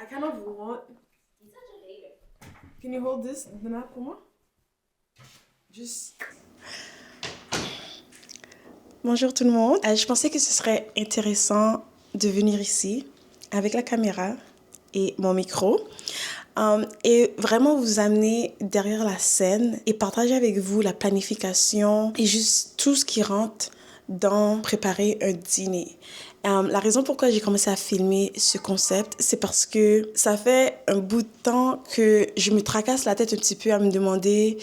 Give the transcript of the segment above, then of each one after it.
I kind of want... Can you hold this, the map pour moi? Just... Bonjour tout le monde. Je pensais que ce serait intéressant de venir ici avec la caméra et mon micro et vraiment vous amener derrière la scène et partager avec vous la planification et juste tout ce qui rentre dans préparer un dîner. La raison pourquoi j'ai commencé à filmer ce concept, c'est parce que ça fait un bout de temps que je me tracasse la tête un petit peu à me demander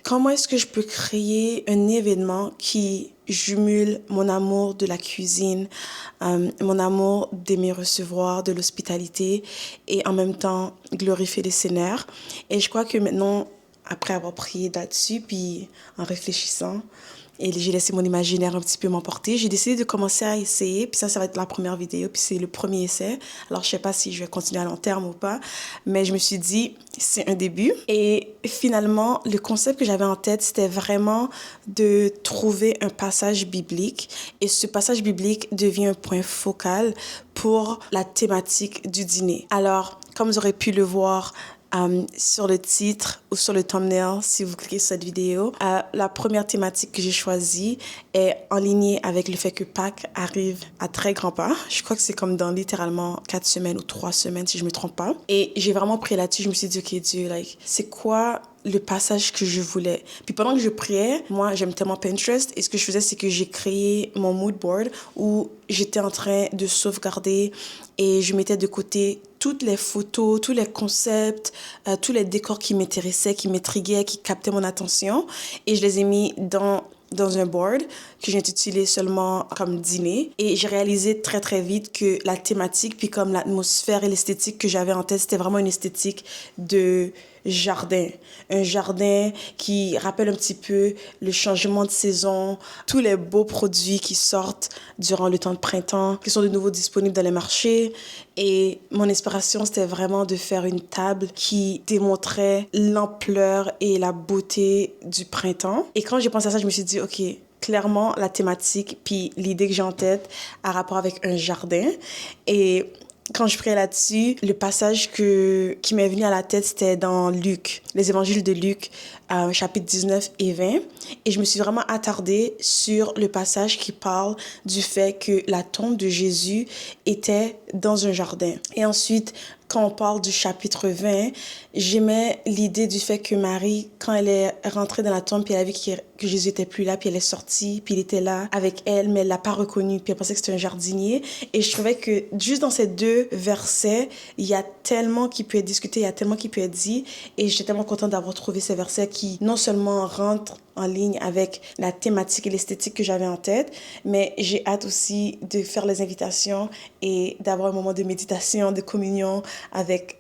comment est-ce que je peux créer un événement qui jumule mon amour de la cuisine, mon amour d'aimer recevoir, de l'hospitalité et en même temps glorifier les Seigneurs. Et je crois que maintenant, après avoir prié là-dessus, puis en réfléchissant, et j'ai laissé mon imaginaire un petit peu m'emporter. J'ai décidé de commencer à essayer. Puis ça va être la première vidéo. Puis c'est le premier essai. Alors, je sais pas si je vais continuer à long terme ou pas. Mais je me suis dit, c'est un début. Et finalement, le concept que j'avais en tête, c'était vraiment de trouver un passage biblique. Et ce passage biblique devient un point focal pour la thématique du dîner. Alors, comme vous aurez pu le voir, sur le titre ou sur le thumbnail, si vous cliquez sur cette vidéo, la première thématique que j'ai choisie est en ligne avec le fait que Pâques arrive à très grands pas. Je crois que c'est comme dans littéralement 4 semaines ou 3 semaines, si je me trompe pas. Et j'ai vraiment prié là-dessus. Je me suis dit, OK, Dieu, c'est quoi le passage que je voulais. Puis pendant que je priais, moi, j'aime tellement Pinterest. Et ce que je faisais, c'est que j'ai créé mon mood board où j'étais en train de sauvegarder et je mettais de côté toutes les photos, tous les concepts, tous les décors qui m'intéressaient, qui m'intriguaient, qui captaient mon attention. Et je les ai mis dans un board que j'ai intitulé seulement comme dîner. Et j'ai réalisé très, très vite que la thématique, puis comme l'atmosphère et l'esthétique que j'avais en tête, c'était vraiment une esthétique de jardin. Un jardin qui rappelle un petit peu le changement de saison, tous les beaux produits qui sortent durant le temps de printemps, qui sont de nouveau disponibles dans les marchés. Et mon inspiration, c'était vraiment de faire une table qui démontrait l'ampleur et la beauté du printemps. Et quand j'ai pensé à ça, je me suis dit, OK, clairement, la thématique, puis l'idée que j'ai en tête a rapport avec un jardin. Et quand je priais là-dessus, le passage qui m'est venu à la tête, c'était dans Luc, les évangiles de Luc, chapitre 19 et 20. Et je me suis vraiment attardée sur le passage qui parle du fait que la tombe de Jésus était dans un jardin. Et ensuite, quand on parle du chapitre 20, j'aimais l'idée du fait que Marie, quand elle est rentrée dans la tombe, puis elle a vu que Jésus était plus là, puis elle est sortie, puis il était là avec elle, mais elle l'a pas reconnu, puis elle pensait que c'était un jardinier. Et je trouvais que juste dans ces deux versets, il y a tellement qui peut être discuté, il y a tellement qui peut être dit, et j'étais tellement contente d'avoir trouvé ces versets qui non seulement rentrent en ligne avec la thématique et l'esthétique que j'avais en tête, mais j'ai hâte aussi de faire les invitations et d'avoir un moment de méditation, de communion avec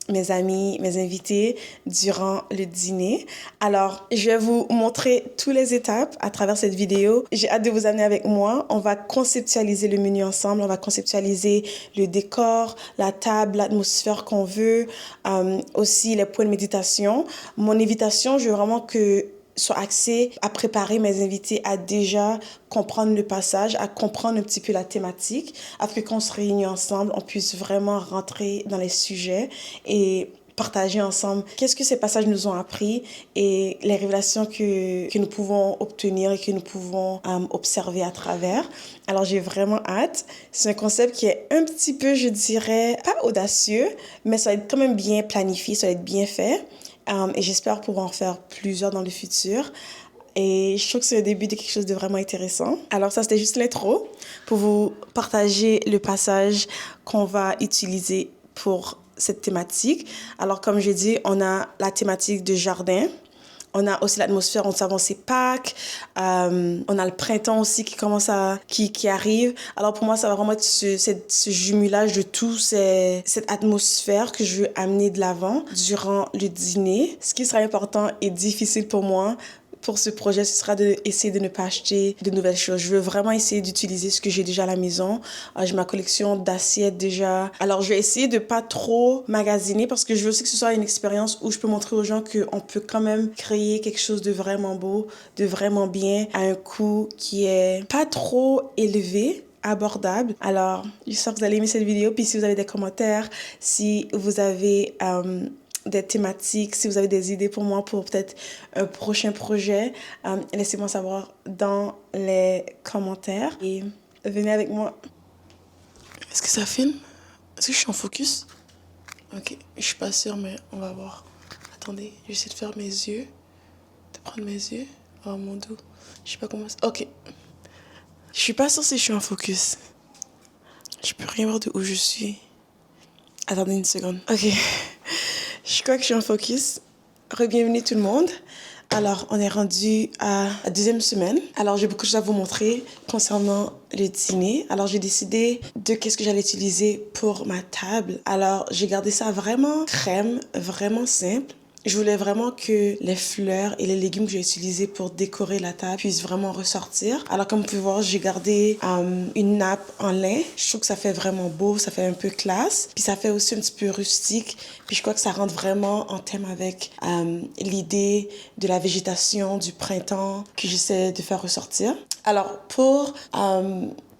mes amis, mes invités durant le dîner. Alors, je vais vous montrer toutes les étapes à travers cette vidéo. J'ai hâte de vous amener avec moi. On va conceptualiser le menu ensemble. On va conceptualiser le décor, la table, l'atmosphère qu'on veut, aussi les points de méditation. Mon invitation, je veux vraiment que soit axé à préparer mes invités à déjà comprendre le passage, à comprendre un petit peu la thématique, afin que quand on se réunit ensemble, on puisse vraiment rentrer dans les sujets et partager ensemble qu'est-ce que ces passages nous ont appris et les révélations que nous pouvons obtenir et que nous pouvons observer à travers. Alors, j'ai vraiment hâte. C'est un concept qui est un petit peu, je dirais, pas audacieux, mais ça va être quand même bien planifié, ça va être bien fait. Et j'espère pouvoir en faire plusieurs dans le futur. Et je trouve que c'est le début de quelque chose de vraiment intéressant. Alors ça, c'était juste l'intro pour vous partager le passage qu'on va utiliser pour cette thématique. Alors comme je dis, on a la thématique de jardin. On a aussi l'atmosphère, on savait c'est Pâques. On a le printemps aussi qui arrive. Alors pour moi, ça va vraiment être ce jumelage de tout cette atmosphère que je veux amener de l'avant durant le dîner. Ce qui sera important et difficile pour moi pour ce projet, ce sera d'essayer de ne pas acheter de nouvelles choses. Je veux vraiment essayer d'utiliser ce que j'ai déjà à la maison. J'ai ma collection d'assiettes déjà. Alors, je vais essayer de pas trop magasiner parce que je veux aussi que ce soit une expérience où je peux montrer aux gens qu'on peut quand même créer quelque chose de vraiment beau, de vraiment bien, à un coût qui est pas trop élevé, abordable. Alors, j'espère que vous allez aimer cette vidéo. Puis si vous avez des commentaires, si vous avez des thématiques, si vous avez des idées pour moi pour peut-être un prochain projet, laissez-moi savoir dans les commentaires. Et venez avec moi. Est-ce que ça filme? Est-ce que je suis en focus? Ok, je suis pas sûre, mais on va voir. Attendez, j'essaie de faire mes yeux. De prendre mes yeux. Oh mon dos. Je sais pas comment... Ok. Je suis pas sûre si je suis en focus. Je peux rien voir de où je suis. Attendez une seconde. Ok. Je crois que je suis en focus. Re-bienvenue tout le monde. Alors, on est rendu à la deuxième semaine. Alors, j'ai beaucoup de choses à vous montrer concernant le dîner. Alors, j'ai décidé de qu'est-ce que j'allais utiliser pour ma table. Alors, j'ai gardé ça vraiment crème, vraiment simple. Je voulais vraiment que les fleurs et les légumes que j'ai utilisés pour décorer la table puissent vraiment ressortir. Alors, comme vous pouvez voir, j'ai gardé une nappe en lin. Je trouve que ça fait vraiment beau, ça fait un peu classe. Puis ça fait aussi un petit peu rustique. Puis je crois que ça rentre vraiment en thème avec l'idée de la végétation, du printemps que j'essaie de faire ressortir. Alors, pour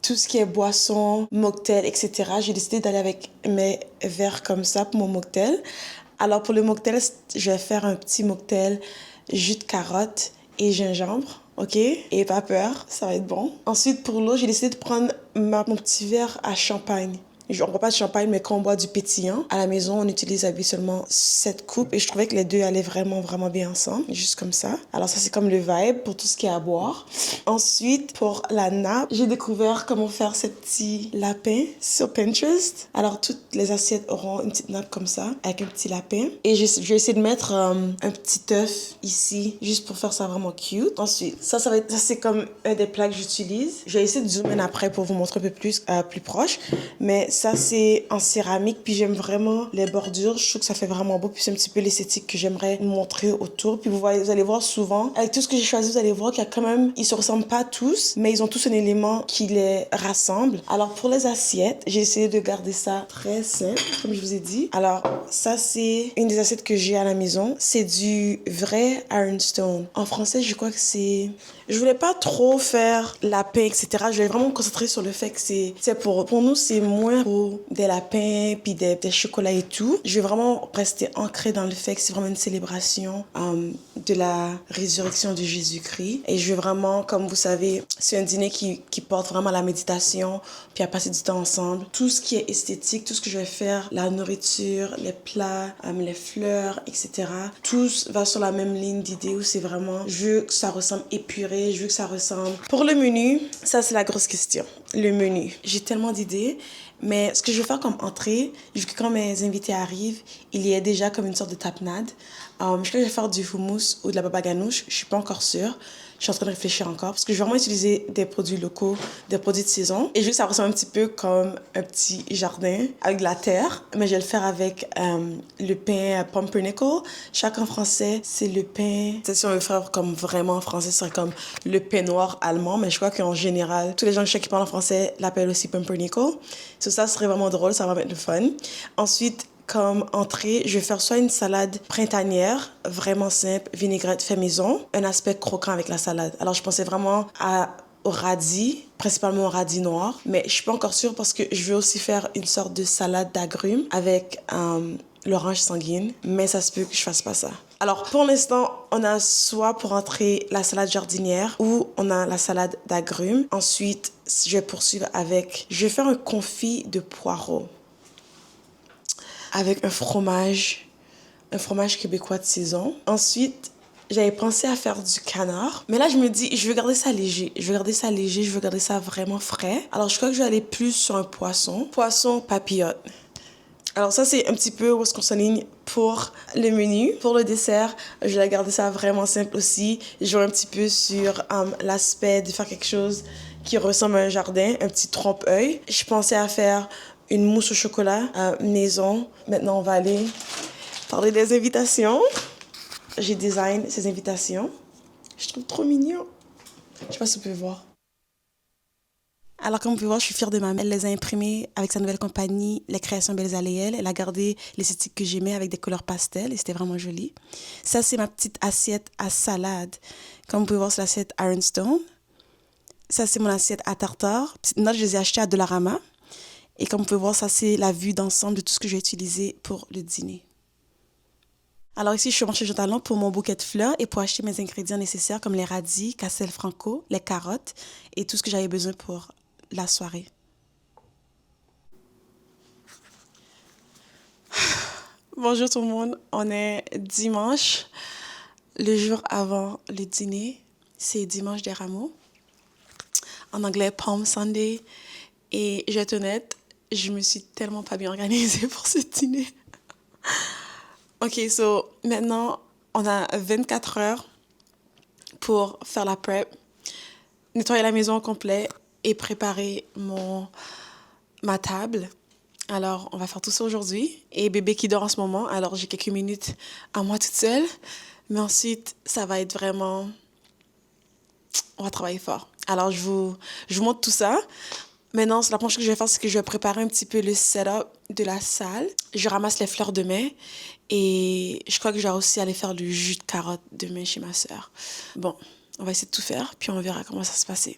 tout ce qui est boisson, mocktail, etc., j'ai décidé d'aller avec mes verres comme ça pour mon mocktail. Alors, pour le mocktail, je vais faire un petit mocktail jus de carotte et gingembre, ok? Et pas peur, ça va être bon. Ensuite, pour l'eau, j'ai décidé de prendre mon petit verre à champagne. On ne boit pas de champagne, mais quand on boit du pétillant, à la maison, on utilise habituellement cette coupe et je trouvais que les deux allaient vraiment, vraiment bien ensemble, juste comme ça. Alors ça, c'est comme le vibe pour tout ce qui est à boire. Ensuite, pour la nappe, j'ai découvert comment faire ces petits lapins sur Pinterest. Alors, toutes les assiettes auront une petite nappe comme ça, avec un petit lapin. Et je vais essayer de mettre un petit œuf ici, juste pour faire ça vraiment cute. Ensuite, ça c'est comme un des plats que j'utilise. Je vais essayer de zoomer après pour vous montrer un peu plus proche. Mais ça, c'est en céramique. Puis j'aime vraiment les bordures. Je trouve que ça fait vraiment beau. Puis c'est un petit peu l'esthétique que j'aimerais montrer autour. Puis vous allez voir souvent, avec tout ce que j'ai choisi, vous allez voir qu'il y a quand même, ils se ressemblent pas tous, mais ils ont tous un élément qui les rassemble. Alors pour les assiettes, j'ai essayé de garder ça très simple, comme je vous ai dit. Alors ça, c'est une des assiettes que j'ai à la maison. C'est du vrai ironstone. En français, je crois que c'est... Je voulais pas trop faire lapin, etc. Je voulais vraiment me concentrer sur le fait que c'est pour nous, c'est moins pour des lapins puis des chocolats et tout. Je vais vraiment rester ancrée dans le fait que c'est vraiment une célébration de la résurrection de Jésus-Christ. Et je veux vraiment, comme vous savez, c'est un dîner qui porte vraiment à la méditation puis à passer du temps ensemble. Tout ce qui est esthétique, tout ce que je vais faire, la nourriture, les plats, les fleurs, etc. Tout va sur la même ligne d'idée où c'est vraiment, je veux que ça ressemble épuré, je veux que ça ressemble. Pour le menu, ça c'est la grosse question. Le menu. J'ai tellement d'idées, mais ce que je vais faire comme entrée, vu que quand mes invités arrivent, il y a déjà comme une sorte de tapenade. Je crois que je vais faire du hummus ou de la baba ganoush. Je suis pas encore sûre. Je suis en train de réfléchir encore parce que je vais vraiment utiliser des produits locaux, des produits de saison. Et je veux que ça ressemble un petit peu comme un petit jardin avec de la terre. Mais je vais le faire avec le pain pumpernickel. Chaque en français, c'est le pain... Si on veut faire comme vraiment en français, ce serait comme le pain noir allemand. Mais je crois qu'en général, tous les gens qui parlent en français l'appellent aussi pumpernickel. Ça serait vraiment drôle, ça va mettre le fun. Ensuite, comme entrée, je vais faire soit une salade printanière, vraiment simple, vinaigrette fait maison, un aspect croquant avec la salade. Alors, je pensais vraiment au radis, principalement au radis noir, mais je suis pas encore sûre parce que je veux aussi faire une sorte de salade d'agrumes avec l'orange sanguine, mais ça se peut que je fasse pas ça. Alors, pour l'instant, on a soit pour entrer la salade jardinière ou on a la salade d'agrumes. Ensuite, je vais poursuivre avec... Je vais faire un confit de poireaux avec un fromage québécois de saison. Ensuite, j'avais pensé à faire du canard. Mais là, je me dis, je veux garder ça léger. Je veux garder ça vraiment frais. Alors, je crois que je vais aller plus sur un poisson. Poisson papillote. Alors ça, c'est un petit peu où est-ce qu'on s'aligne pour le menu. Pour le dessert, je vais garder ça vraiment simple aussi. Je vais un petit peu sur l'aspect de faire quelque chose qui ressemble à un jardin, un petit trompe-œil. Je pensais à faire une mousse au chocolat maison. Maintenant, on va aller parler des invitations. J'ai design ces invitations. Je trouve trop mignon. Je sais pas si vous pouvez voir. Alors, comme vous pouvez voir, je suis fière de ma mère. Elle les a imprimées avec sa nouvelle compagnie, Les Créations Belles Aléelles. Elle a gardé l'esthétique que j'aimais avec des couleurs pastel et c'était vraiment joli. Ça, c'est ma petite assiette à salade. Comme vous pouvez voir, c'est l'assiette Ironstone. Ça, c'est mon assiette à tartare. Petite note, je les ai achetées à Dollarama. Et comme vous pouvez voir, ça, c'est la vue d'ensemble de tout ce que j'ai utilisé pour le dîner. Alors ici, je suis chez Jean Talon pour mon bouquet de fleurs et pour acheter mes ingrédients nécessaires comme les radis, cassel franco, les carottes et tout ce que j'avais besoin pour la soirée. Bonjour tout le monde, on est dimanche, le jour avant le dîner. C'est dimanche des rameaux. En anglais, Palm Sunday. Et je vais être honnête, je me suis tellement pas bien organisée pour ce dîner. Ok, so maintenant, on a 24 heures pour faire la prep, nettoyer la maison au complet et préparer ma table. Alors, on va faire tout ça aujourd'hui. Et bébé qui dort en ce moment, alors j'ai quelques minutes à moi toute seule. Mais ensuite, ça va être vraiment... On va travailler fort. Alors, je vous montre tout ça. Maintenant, la première chose que je vais faire, c'est que je vais préparer un petit peu le setup de la salle. Je ramasse les fleurs demain et je crois que je vais aussi aller faire du jus de carotte demain chez ma sœur. Bon, on va essayer de tout faire, puis on verra comment ça se passe.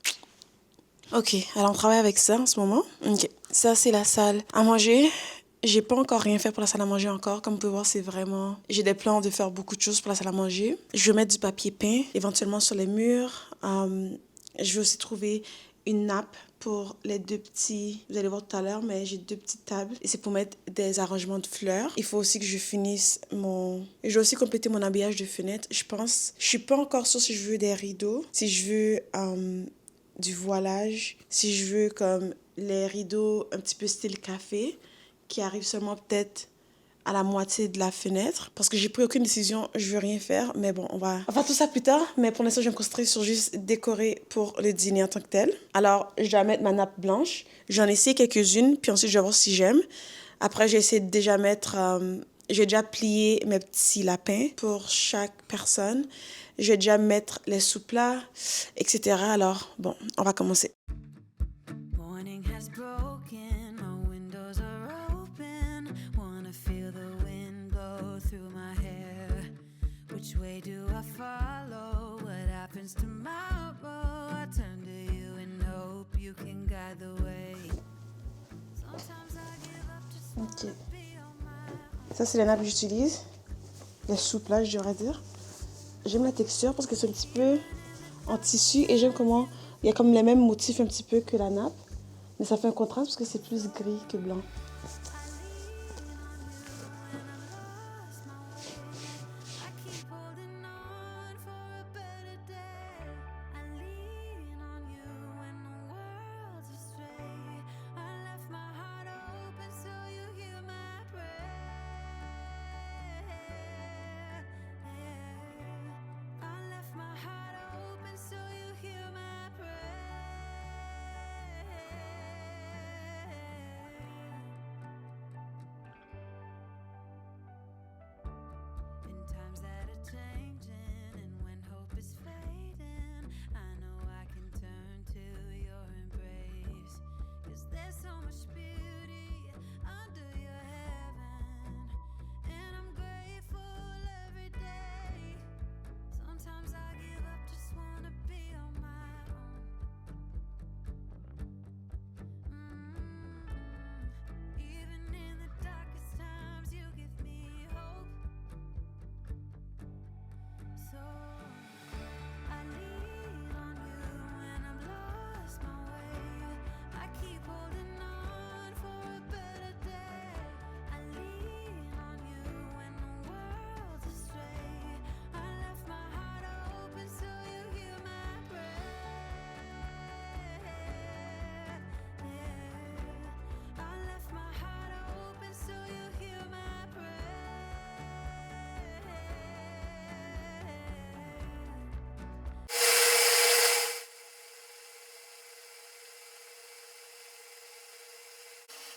Ok, alors on travaille avec ça en ce moment. Ok, ça c'est la salle à manger. J'ai pas encore rien fait pour la salle à manger encore. Comme vous pouvez voir, c'est vraiment... J'ai des plans de faire beaucoup de choses pour la salle à manger. Je vais mettre du papier peint, éventuellement sur les murs. Je vais aussi trouver une nappe pour les deux petits... Vous allez voir tout à l'heure, mais j'ai deux petites tables. Et c'est pour mettre des arrangements de fleurs. Il faut aussi que je finisse mon... Je vais aussi compléter mon habillage de fenêtre, je pense. Je suis pas encore sûre si je veux des rideaux, si je veux du voilage, si je veux comme les rideaux un petit peu style café, qui arrivent seulement peut-être à la moitié de la fenêtre. Parce que j'ai pris aucune décision, je veux rien faire. Mais bon, on va faire tout ça plus tard. Mais pour l'instant, je vais me concentrer sur juste décorer pour le dîner en tant que tel. Alors, je vais mettre ma nappe blanche. J'en ai essayé quelques-unes, puis ensuite, je vais voir si j'aime. Après, j'ai essayé de déjà mettre... j'ai déjà plié mes petits lapins pour chaque personne. Je vais déjà mettre les sous-plats, etc. Alors, bon, on va commencer. Which way do I follow? What happens tomorrow? I turn to you and hope you can guide the way. Sometimes I give up just want to be on my own. Ça, c'est les nappes que j'utilise. Les souplages, je devrais dire. J'aime la texture parce que c'est un petit peu en tissu et j'aime comment il y a comme les mêmes motifs un petit peu que la nappe. Mais ça fait un contraste parce que c'est plus gris que blanc.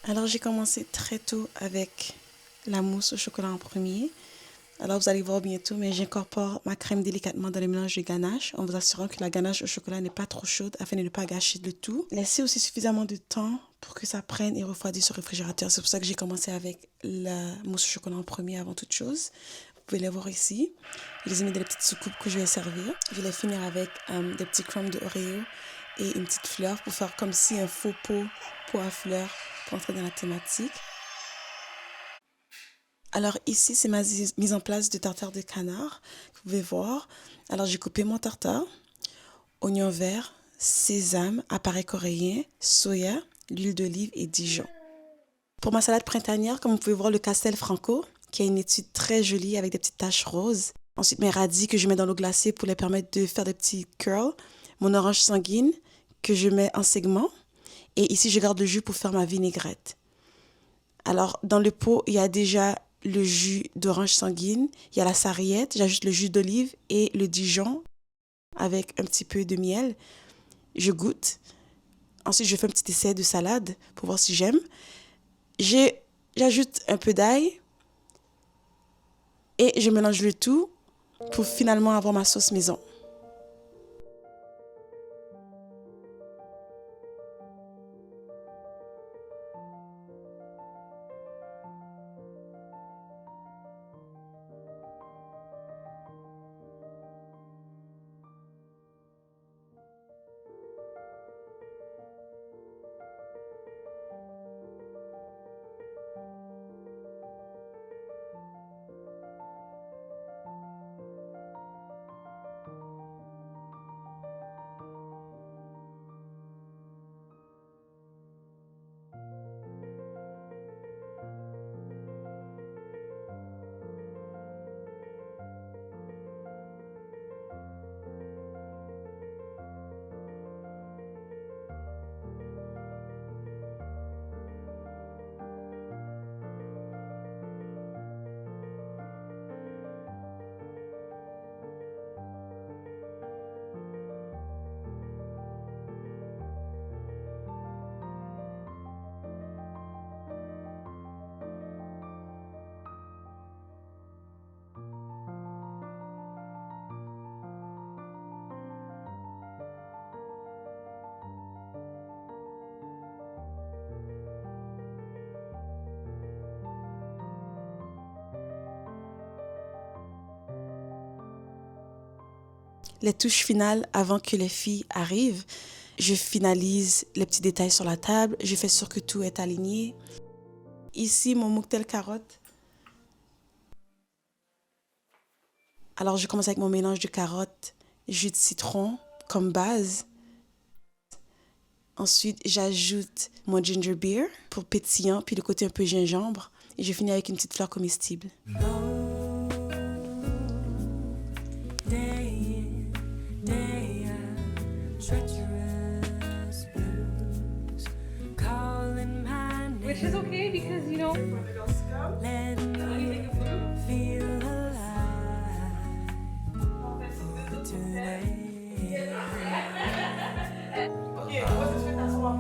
Alors, j'ai commencé très tôt avec la mousse au chocolat en premier. Alors, vous allez voir bientôt, mais j'incorpore ma crème délicatement dans le mélange de ganache en vous assurant que la ganache au chocolat n'est pas trop chaude afin de ne pas gâcher le tout. Laissez aussi suffisamment de temps pour que ça prenne et refroidisse au réfrigérateur. C'est pour ça que j'ai commencé avec la mousse au chocolat en premier avant toute chose. Vous pouvez les voir ici. Je les ai mis dans les petites soucoupes que je vais servir. Je vais les finir avec des petits crumbs de Oreo et une petite fleur pour faire comme si un faux pot à fleurs pour entrer dans la thématique. Alors ici, c'est ma mise en place de tartare de canard que vous pouvez voir. Alors j'ai coupé mon tartare, oignon vert, sésame, appareil coréen, soya, l'huile d'olive et Dijon. Pour ma salade printanière, comme vous pouvez voir, le Castel Franco, qui a une étude très jolie avec des petites taches roses. Ensuite, mes radis que je mets dans l'eau glacée pour les permettre de faire des petits curls. Mon orange sanguine que je mets en segments. Et ici, je garde le jus pour faire ma vinaigrette. Alors, dans le pot, il y a déjà le jus d'orange sanguine, il y a la sarriette, j'ajoute le jus d'olive et le Dijon avec un petit peu de miel. Je goûte. Ensuite, je fais un petit essai de salade pour voir si j'aime. J'ajoute un peu d'ail et je mélange le tout pour finalement avoir ma sauce maison. Les touches finales avant que les filles arrivent. Je finalise les petits détails sur la table. Je fais sûr que tout est aligné. Ici, mon mocktail carotte. Alors, je commence avec mon mélange de carottes, jus de citron comme base. Ensuite, j'ajoute mon ginger beer pour pétillant, puis le côté un peu gingembre. Et je finis avec une petite fleur comestible. Which is okay because, you know, let me feel alive today. Okay, what's the sweet that's one?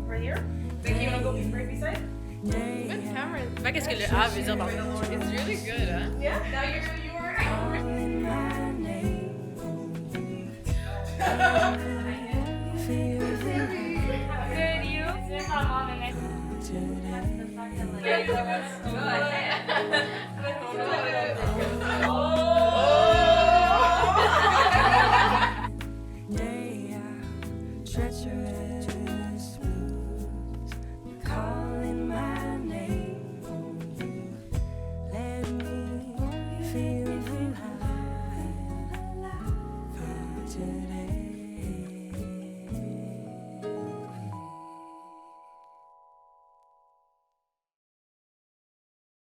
Right here? Think you wanna go right beside? Good camera. Je sais pas qu'est-ce que le A veut dire dans le nom. It's really good, hein? Yeah, now you are. Calling my name. Feel Good, you? today.